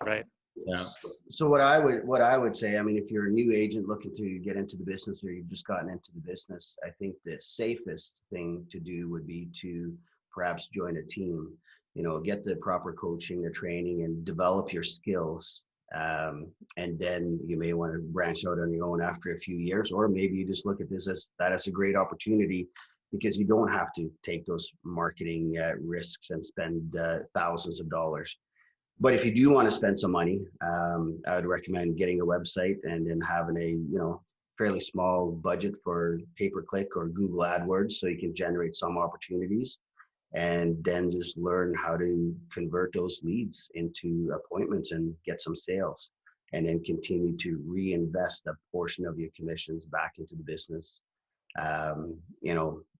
Right. Yeah. So what I would say, I mean, if you're a new agent looking to get into the business, or you've just gotten into the business, I think the safest thing to do would be to perhaps join a team. Get the proper coaching, the training, and develop your skills. And then you may want to branch out on your own after a few years, or maybe you just look at this as a great opportunity because you don't have to take those marketing risks and spend thousands of dollars. But if you do want to spend some money, I would recommend getting a website and then having a fairly small budget for pay-per-click or Google AdWords, so you can generate some opportunities, and then just learn how to convert those leads into appointments and get some sales, and then continue to reinvest a portion of your commissions back into the business.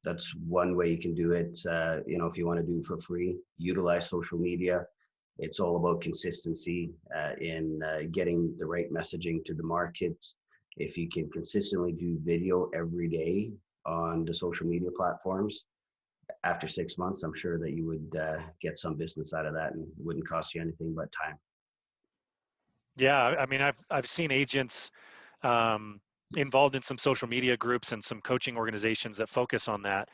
That's one way you can do it. If you want to do it for free, utilize social media. It's all about consistency in getting the right messaging to the markets. If you can consistently do video every day on the social media platforms, after 6 months, I'm sure that you would get some business out of that, and it wouldn't cost you anything but time. Yeah, I mean, I've seen agents involved in some social media groups and some coaching organizations that focus on that,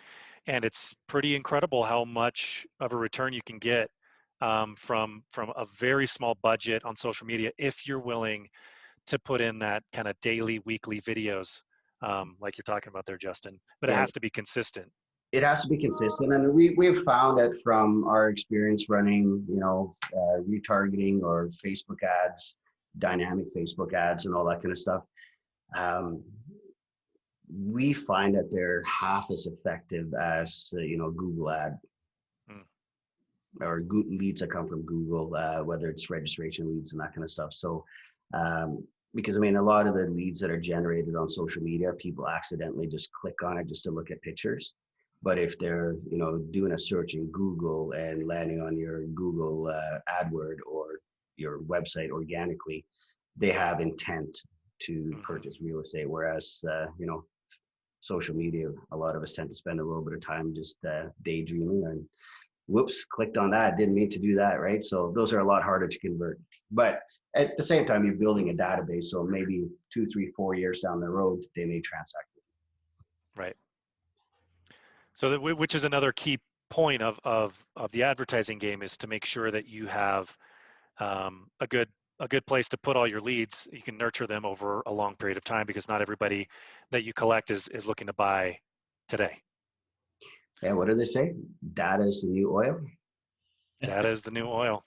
and it's pretty incredible how much of a return you can get from a very small budget on social media if you're willing to put in that kind of daily, weekly videos, like you're talking about there, Justin. But it Yeah, has to be consistent. it has to be consistent, and we've found that from our experience running, retargeting or Facebook ads, dynamic Facebook ads, and all that kind of stuff. We find that they're half as effective as Google ad or leads that come from Google, whether it's registration leads and that kind of stuff. So, because a lot of the leads that are generated on social media, people accidentally just click on it just to look at pictures. But if they're, doing a search in Google and landing on your Google AdWord or your website organically, they have intent to purchase real estate. Whereas, social media, a lot of us tend to spend a little bit of time just daydreaming and whoops, clicked on that, didn't mean to do that, right? So those are a lot harder to convert. But at the same time, you're building a database, so maybe 2, 3, 4 years down the road, they may transact. Right. So which is another key point of the advertising game, is to make sure that you have a good place to put all your leads. You can nurture them over a long period of time, because not everybody that you collect is looking to buy today. Yeah, what do they say? Data is the new oil. Data is the new oil.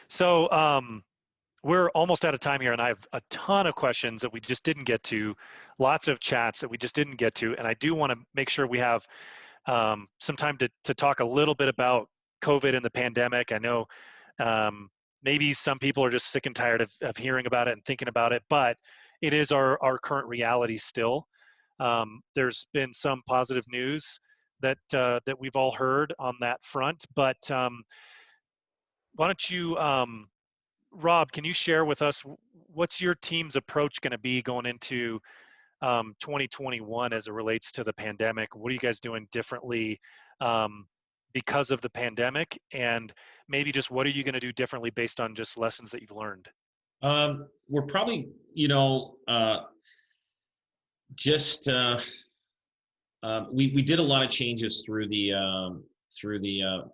So we're almost out of time here, and I have a ton of questions that we just didn't get to, lots of chats that we just didn't get to, and I do want to make sure we have some time to talk a little bit about COVID and the pandemic. I know maybe some people are just sick and tired of hearing about it and thinking about it, but it is our current reality still. There's been some positive news that we've all heard on that front, but why don't you, Rob, can you share with us what's your team's approach going to be going into 2021 as it relates to the pandemic? What are you guys doing differently because of the pandemic, and maybe just what are you going to do differently based on just lessons that you've learned? We're probably, we did a lot of changes through the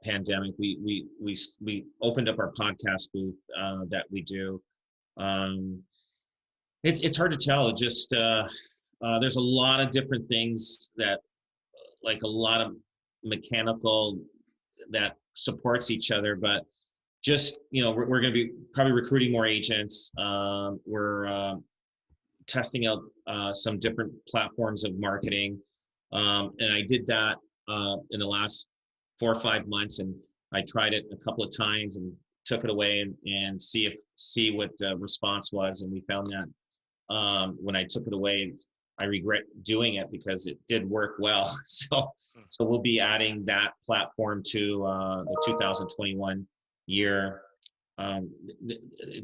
pandemic. We opened up our podcast booth that we do. It's hard to tell. Just there's a lot of different things that, like a lot of mechanical that supports each other, but just we're going to be probably recruiting more agents. We're testing out some different platforms of marketing, and I did that in the last 4 or 5 months, and I tried it a couple of times and took it away and see what the response was, and we found that when I took it away, I regret doing it because it did work well. So we'll be adding that platform to the 2021 year.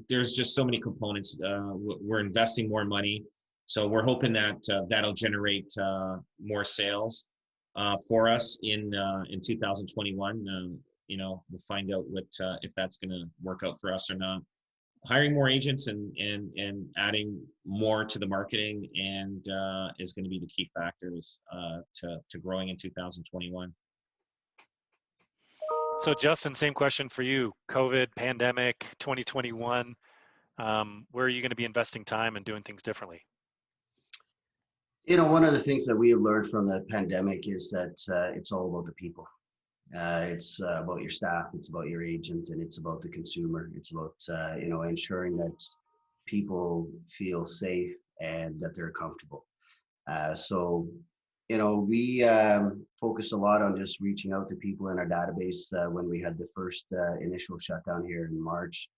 There's just so many components. We're investing more money, so we're hoping that that'll generate more sales for us in 2021. We'll find out what if that's going to work out for us or not. Hiring more agents and adding more to the marketing and is going to be the key factors to growing in 2021. So Justin, same question for you. COVID, pandemic, 2021, where are you going to be investing time and doing things differently? One of the things that we have learned from the pandemic is that it's all about the people. It's about your staff, it's about your agent, and it's about the consumer. It's about ensuring that people feel safe and that they're comfortable. We focused a lot on just reaching out to people in our database when we had the first initial shutdown here in March,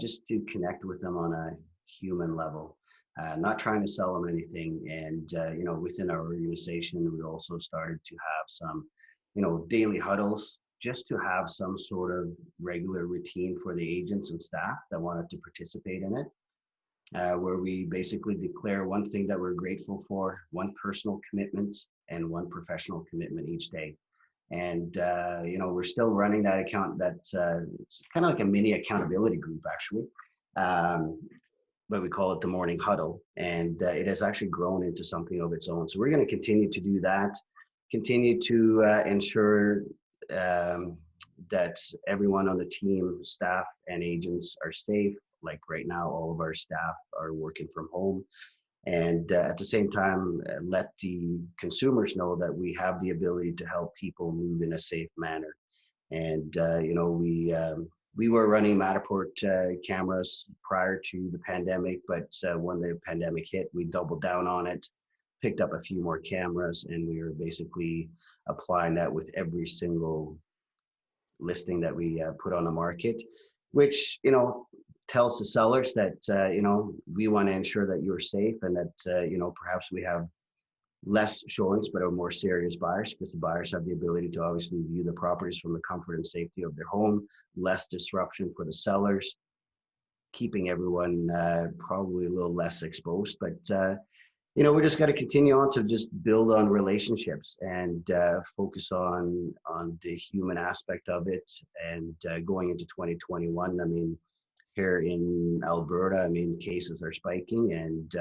just to connect with them on a human level, not trying to sell them anything. And, within our organization, we also started to have some, daily huddles just to have some sort of regular routine for the agents and staff that wanted to participate in it, where we basically declare one thing that we're grateful for, one personal commitment, and one professional commitment each day. And we're still running that account. It's kind of like a mini accountability group, actually. But we call it the morning huddle, and it has actually grown into something of its own. So we're going to continue to do that, continue to ensure that everyone on the team, staff and agents, are safe. Like right now, all of our staff are working from home. And at the same time, let the consumers know that we have the ability to help people move in a safe manner. And, we were running Matterport cameras prior to the pandemic, but when the pandemic hit, we doubled down on it, picked up a few more cameras, and we were basically applying that with every single listing that we put on the market, which, tells the sellers that, we want to ensure that you're safe and that, perhaps we have less showings, but are more serious buyers, because the buyers have the ability to obviously view the properties from the comfort and safety of their home, less disruption for the sellers, keeping everyone probably a little less exposed. But, we just got to continue on to just build on relationships and focus on the human aspect of it. And going into 2021, I mean, here in Alberta, I mean, cases are spiking, and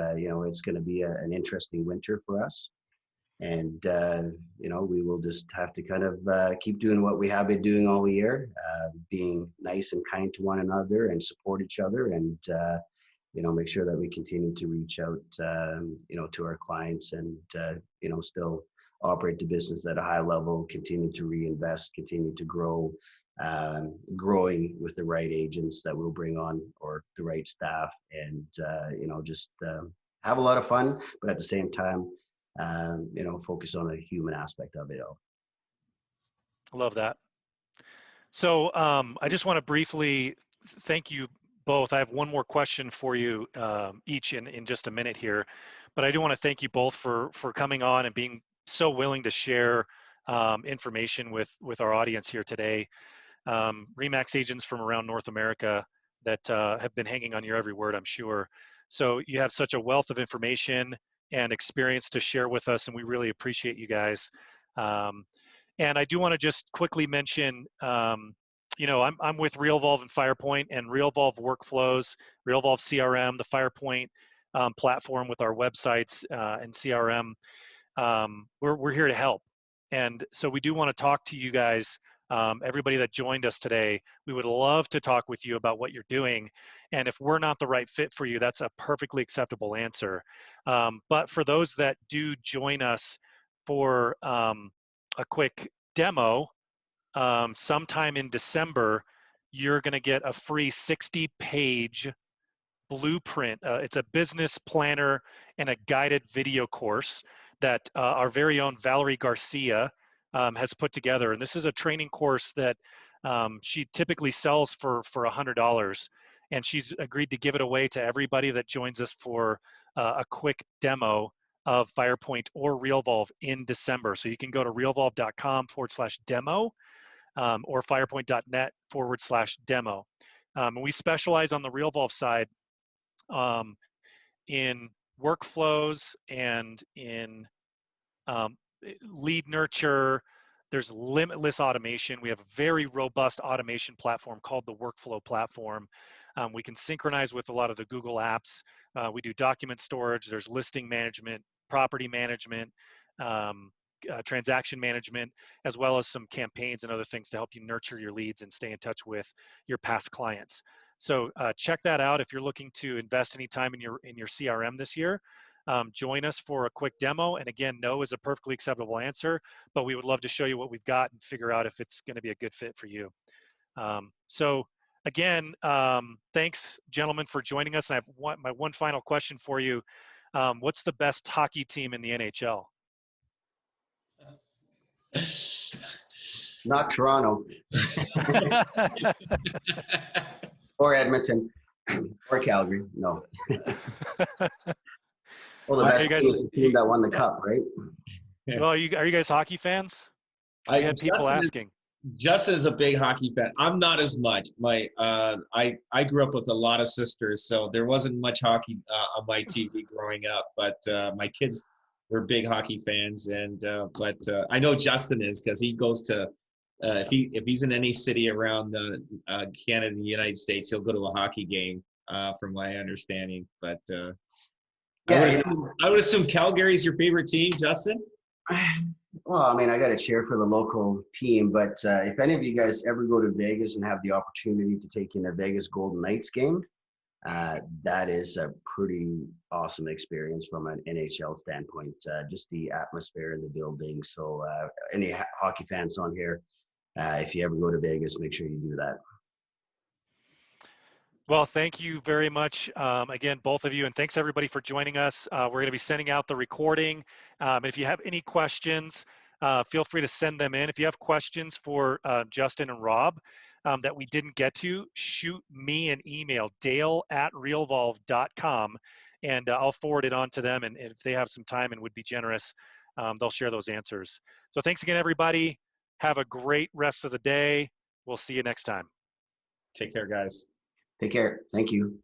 it's going to be an interesting winter for us. And we will just have to kind of keep doing what we have been doing all year, being nice and kind to one another and support each other, and make sure that we continue to reach out, to our clients, and still operate the business at a high level, continue to reinvest, continue to grow. Growing with the right agents that we'll bring on, or the right staff, and just have a lot of fun, but at the same time, focus on the human aspect of it all. I love that. So I just want to briefly thank you both. I have one more question for you each in just a minute here, but I do want to thank you both for coming on and being so willing to share information with our audience here today. RE/MAX agents from around North America that have been hanging on your every word, I'm sure. So you have such a wealth of information and experience to share with us, and we really appreciate you guys. And I do want to just quickly mention, I'm with Realvolve and Firepoint, and Realvolve Workflows, Realvolve CRM, the Firepoint platform with our websites and CRM. We're here to help. And so we do want to talk to you guys. Everybody that joined us today, we would love to talk with you about what you're doing. And if we're not the right fit for you, that's a perfectly acceptable answer. But for those that do join us for a quick demo, sometime in December, you're going to get a free 60-page blueprint. It's a business planner and a guided video course that our very own Valerie Garcia has put together. And this is a training course that she typically sells for $100. And she's agreed to give it away to everybody that joins us for a quick demo of Firepoint or Realvolve in December. So you can go to realvolve.com/demo or firepoint.net/demo. And we specialize on the Realvolve side in workflows and in lead nurture. There's limitless automation. We have a very robust automation platform called the Workflow platform. We can synchronize with a lot of the Google apps. We do document storage. There's listing management, property management, transaction management, as well as some campaigns and other things to help you nurture your leads and stay in touch with your past clients. So check that out if you're looking to invest any time in your CRM this year. join us for a quick demo. And again, no is a perfectly acceptable answer, but we would love to show you what we've got and figure out if it's going to be a good fit for you. So again, thanks, gentlemen, for joining us. And I have my one final question for you. What's the best hockey team in the NHL? Not Toronto. Or Edmonton. Or Calgary. No. Well, the best team is the team that won the cup, right? Yeah. Well, are you guys hockey fans? We had people asking. Justin is a big hockey fan. I'm not as much. I grew up with a lot of sisters, so there wasn't much hockey on my TV growing up. But my kids were big hockey fans, and but I know Justin is, because he goes to if he's in any city around Canada and the United States, he'll go to a hockey game, from my understanding. But I would assume Calgary's your favorite team, Justin. Well, I mean, I got to cheer for the local team, but if any of you guys ever go to Vegas and have the opportunity to take in a Vegas Golden Knights game, that is a pretty awesome experience from an NHL standpoint, just the atmosphere in the building. So any hockey fans on here, if you ever go to Vegas, make sure you do that. Well, thank you very much, again, both of you, and thanks everybody for joining us. We're going to be sending out the recording. If you have any questions, feel free to send them in. If you have questions for Justin and Rob that we didn't get to, shoot me an email, dale@realvolve.com, and I'll forward it on to them. And if they have some time and would be generous, they'll share those answers. So thanks again, everybody. Have a great rest of the day. We'll see you next time. Take care, guys. Take care. Thank you.